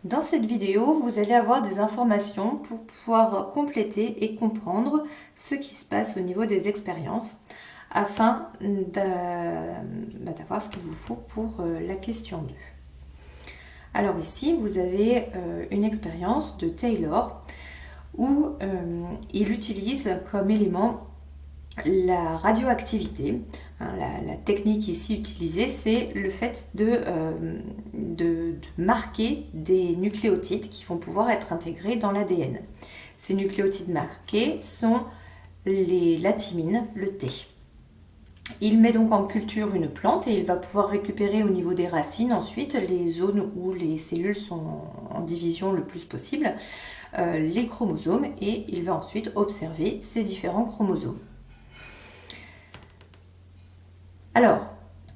Dans cette vidéo, vous allez avoir des informations pour pouvoir compléter et comprendre ce qui se passe au niveau des expériences afin d'avoir ce qu'il vous faut pour la question 2. Alors ici, vous avez une expérience de Taylor où il utilise comme élément la radioactivité. La technique ici utilisée, c'est le fait de marquer des nucléotides qui vont pouvoir être intégrés dans l'ADN. Ces nucléotides marqués sont la thymine, le T. Il met donc en culture une plante et il va pouvoir récupérer au niveau des racines ensuite les zones où les cellules sont en division le plus possible, les chromosomes, et il va ensuite observer ces différents chromosomes. Alors,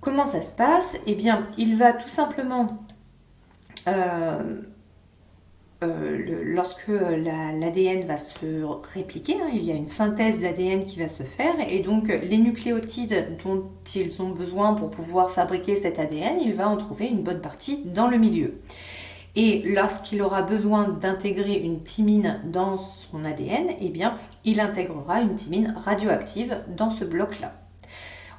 comment ça se passe? Eh bien, il va tout simplement, lorsque l'ADN va se répliquer, il y a une synthèse d'ADN qui va se faire, et donc les nucléotides dont ils ont besoin pour pouvoir fabriquer cet ADN, il va en trouver une bonne partie dans le milieu. Et lorsqu'il aura besoin d'intégrer une thymine dans son ADN, eh bien, il intégrera une thymine radioactive dans ce bloc-là.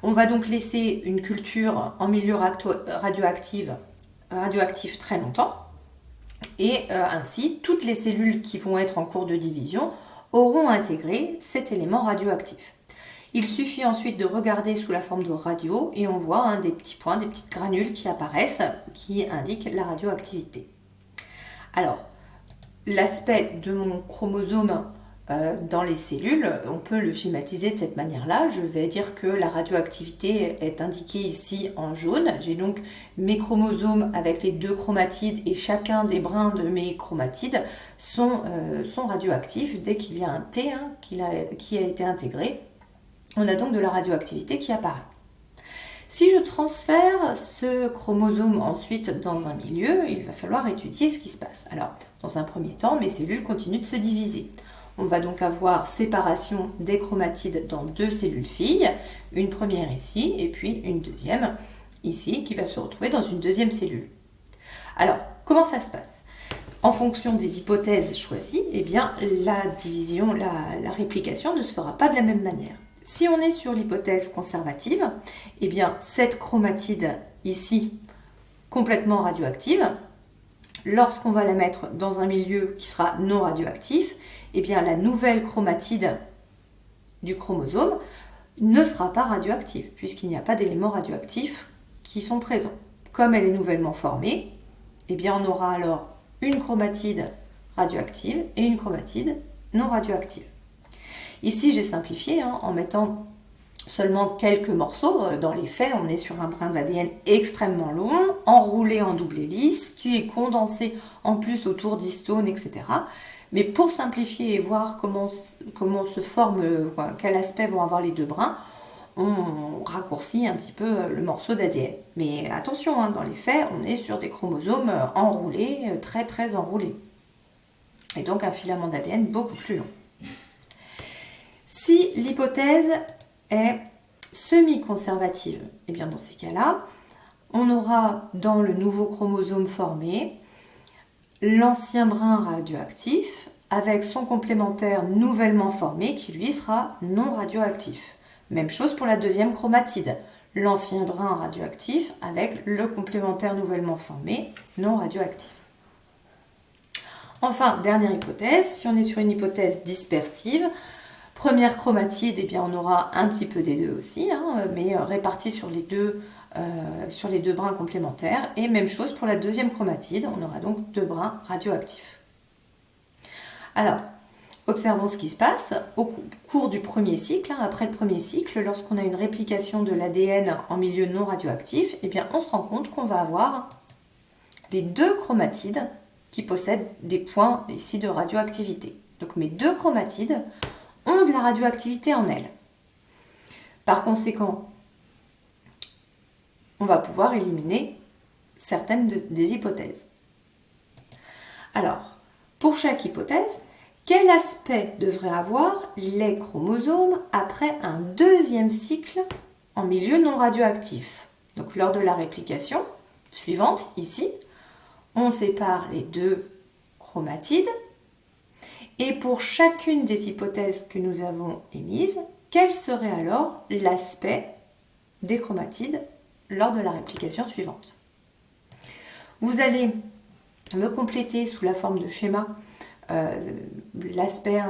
On va donc laisser une culture en milieu radioactif très longtemps, et ainsi toutes les cellules qui vont être en cours de division auront intégré cet élément radioactif. Il suffit ensuite de regarder sous la forme de radio et on voit des petits points, des petites granules qui apparaissent qui indiquent la radioactivité. Alors, l'aspect de mon chromosome dans les cellules, on peut le schématiser de cette manière-là. Je vais dire que la radioactivité est indiquée ici en jaune. J'ai donc mes chromosomes avec les deux chromatides et chacun des brins de mes chromatides sont radioactifs. Dès qu'il y a un T qui a été intégré, on a donc de la radioactivité qui apparaît. Si je transfère ce chromosome ensuite dans un milieu, il va falloir étudier ce qui se passe. Alors, dans un premier temps, mes cellules continuent de se diviser. On va donc avoir séparation des chromatides dans deux cellules filles, une première ici et puis une deuxième ici qui va se retrouver dans une deuxième cellule. Alors, comment ça se passe? En fonction des hypothèses choisies, eh bien, la division, la réplication ne se fera pas de la même manière. Si on est sur l'hypothèse conservative, eh bien, cette chromatide ici, complètement radioactive, lorsqu'on va la mettre dans un milieu qui sera non radioactif, eh bien, la nouvelle chromatide du chromosome ne sera pas radioactive, puisqu'il n'y a pas d'éléments radioactifs qui sont présents. Comme elle est nouvellement formée, eh bien, on aura alors une chromatide radioactive et une chromatide non radioactive. Ici, j'ai simplifié en mettant seulement quelques morceaux. Dans les faits, on est sur un brin d'ADN extrêmement long, enroulé en double hélice, qui est condensé en plus autour d'histones, etc. Mais pour simplifier et voir comment se forme, quel aspect vont avoir les deux brins, on raccourcit un petit peu le morceau d'ADN. Mais attention, dans les faits, on est sur des chromosomes enroulés, très très enroulés. Et donc un filament d'ADN beaucoup plus long. Si l'hypothèse est semi-conservative, et bien dans ces cas-là, on aura dans le nouveau chromosome formé l'ancien brin radioactif avec son complémentaire nouvellement formé qui lui sera non radioactif. Même chose pour la deuxième chromatide, l'ancien brin radioactif avec le complémentaire nouvellement formé non radioactif. Enfin, dernière hypothèse, si on est sur une hypothèse dispersive, première chromatide, eh bien, on aura un petit peu des deux aussi, mais répartis sur les deux brins complémentaires. Et même chose pour la deuxième chromatide, on aura donc deux brins radioactifs. Alors, observons ce qui se passe. Au cours du premier cycle, après le premier cycle, lorsqu'on a une réplication de l'ADN en milieu non radioactif, eh bien, on se rend compte qu'on va avoir les deux chromatides qui possèdent des points ici de radioactivité. Donc mes deux chromatides ont de la radioactivité en elles. Par conséquent, on va pouvoir éliminer certaines des hypothèses. Alors, pour chaque hypothèse, quel aspect devraient avoir les chromosomes après un deuxième cycle en milieu non radioactif? Donc, lors de la réplication suivante, ici, on sépare les deux chromatides. Et pour chacune des hypothèses que nous avons émises, quel serait alors l'aspect des chromatides lors de la réplication suivante? Vous allez me compléter sous la forme de schéma l'aspect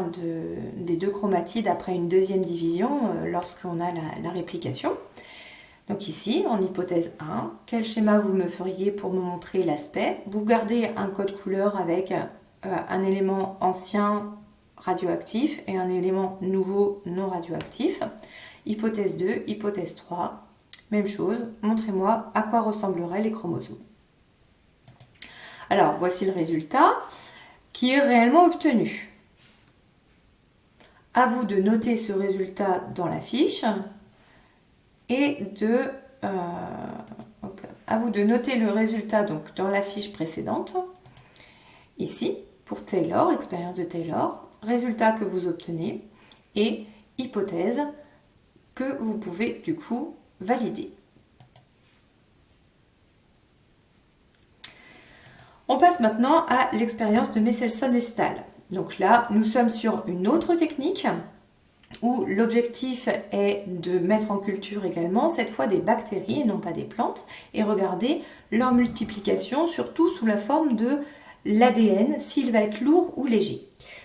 des deux chromatides après une deuxième division lorsqu'on a la réplication. Donc ici, en hypothèse 1, quel schéma vous me feriez pour me montrer l'aspect? Vous gardez un code couleur avec un élément ancien radioactif et un élément nouveau non radioactif. Hypothèse 2, hypothèse 3, même chose, montrez-moi à quoi ressembleraient les chromosomes. Alors, voici le résultat qui est réellement obtenu. À vous de noter ce résultat dans la fiche et à vous de noter le résultat donc dans la fiche précédente. Ici, pour Taylor, expérience de Taylor, résultat que vous obtenez et hypothèse que vous pouvez du coup valider. On passe maintenant à l'expérience de Michelson et Stahl. Donc là, nous sommes sur une autre technique où l'objectif est de mettre en culture également, cette fois des bactéries et non pas des plantes, et regarder leur multiplication, surtout sous la forme de l'ADN, s'il va être lourd ou léger.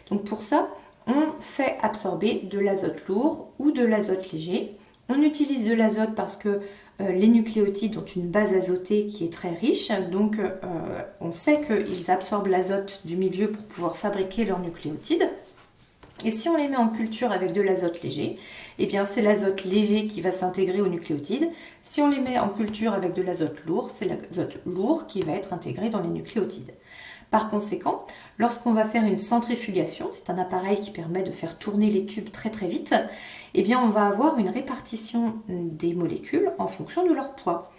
Donc pour ça, on fait absorber de l'azote lourd ou de l'azote léger. On utilise de l'azote parce que les nucléotides ont une base azotée qui est très riche, donc on sait qu'ils absorbent l'azote du milieu pour pouvoir fabriquer leurs nucléotides. Et si on les met en culture avec de l'azote léger, eh bien c'est l'azote léger qui va s'intégrer aux nucléotides. Si on les met en culture avec de l'azote lourd, c'est l'azote lourd qui va être intégré dans les nucléotides. Par conséquent, lorsqu'on va faire une centrifugation, c'est un appareil qui permet de faire tourner les tubes très très vite, eh bien on va avoir une répartition des molécules en fonction de leur poids.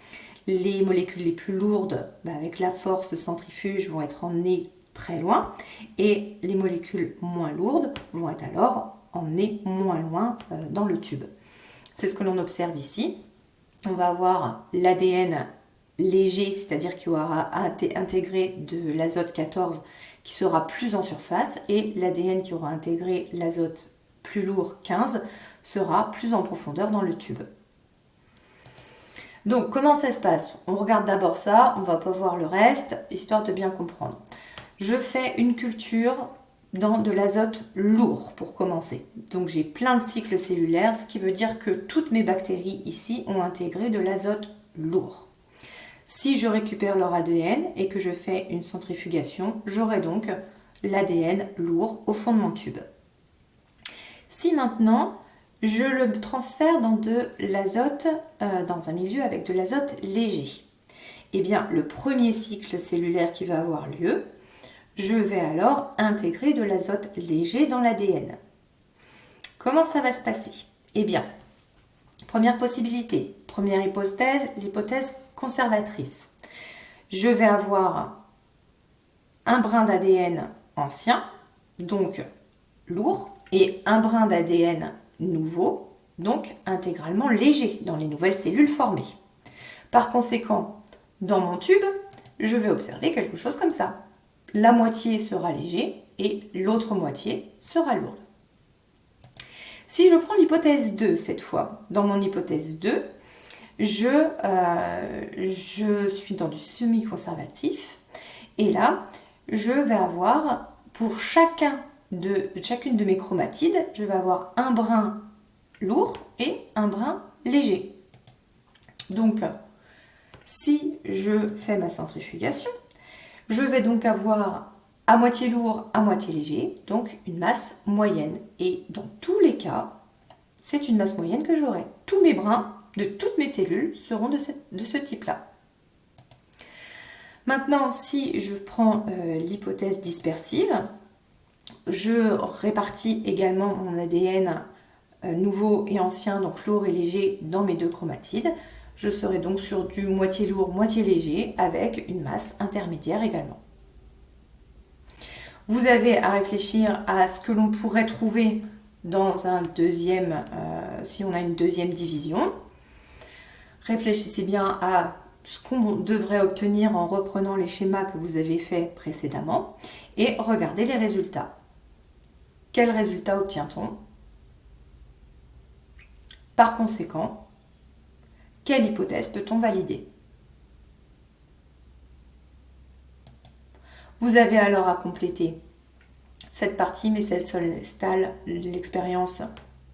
Les molécules les plus lourdes, avec la force centrifuge, vont être emmenées très loin, et les molécules moins lourdes vont être alors emmenées moins loin dans le tube. C'est ce que l'on observe ici. On va avoir l'ADN léger, c'est-à-dire qu'il aura intégré de l'azote 14 qui sera plus en surface, et l'ADN qui aura intégré l'azote plus lourd 15 sera plus en profondeur dans le tube. Donc comment ça se passe? On regarde d'abord ça, on ne va pas voir le reste, histoire de bien comprendre. Je fais une culture dans de l'azote lourd pour commencer. Donc j'ai plein de cycles cellulaires, ce qui veut dire que toutes mes bactéries ici ont intégré de l'azote lourd. Si je récupère leur ADN et que je fais une centrifugation, j'aurai donc l'ADN lourd au fond de mon tube. Si maintenant je le transfère dans de l'azote, dans un milieu avec de l'azote léger, eh bien le premier cycle cellulaire qui va avoir lieu, je vais alors intégrer de l'azote léger dans l'ADN. Comment ça va se passer? Eh bien, première possibilité, première hypothèse, l'hypothèse conservatrice. Je vais avoir un brin d'ADN ancien, donc lourd, et un brin d'ADN nouveau, donc intégralement léger dans les nouvelles cellules formées. Par conséquent, dans mon tube, je vais observer quelque chose comme ça. La moitié sera léger et l'autre moitié sera lourde. Si je prends l'hypothèse 2 cette fois, dans mon hypothèse 2, je suis dans du semi-conservatif et là, je vais avoir pour chacune de mes chromatides, je vais avoir un brin lourd et un brin léger. Donc, si je fais ma centrifugation, je vais donc avoir à moitié lourd, à moitié léger, donc une masse moyenne. Et dans tous les cas, c'est une masse moyenne que j'aurai. Tous mes brins de toutes mes cellules seront de ce type-là. Maintenant, si je prends l'hypothèse dispersive, je répartis également mon ADN nouveau et ancien, donc lourd et léger, dans mes deux chromatides. Je serai donc sur du moitié lourd, moitié léger, avec une masse intermédiaire également. Vous avez à réfléchir à ce que l'on pourrait trouver dans un deuxième, si on a une deuxième division. Réfléchissez bien à ce qu'on devrait obtenir en reprenant les schémas que vous avez faits précédemment et regardez les résultats. Quels résultats obtient-on? Par conséquent, quelle hypothèse peut-on valider? Vous avez alors à compléter cette partie Messel Solestal, l'expérience,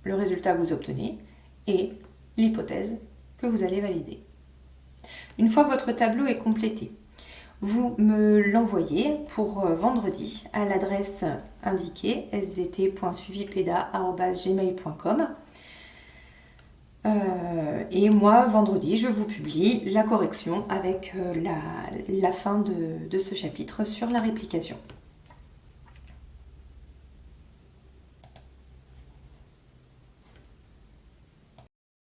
le résultat que vous obtenez et l'hypothèse que vous allez valider. Une fois que votre tableau est complété, vous me l'envoyez pour vendredi à l'adresse indiquée svt.suivipeda@gmail.com. Et moi, vendredi, je vous publie la correction avec la fin de ce chapitre sur la réplication.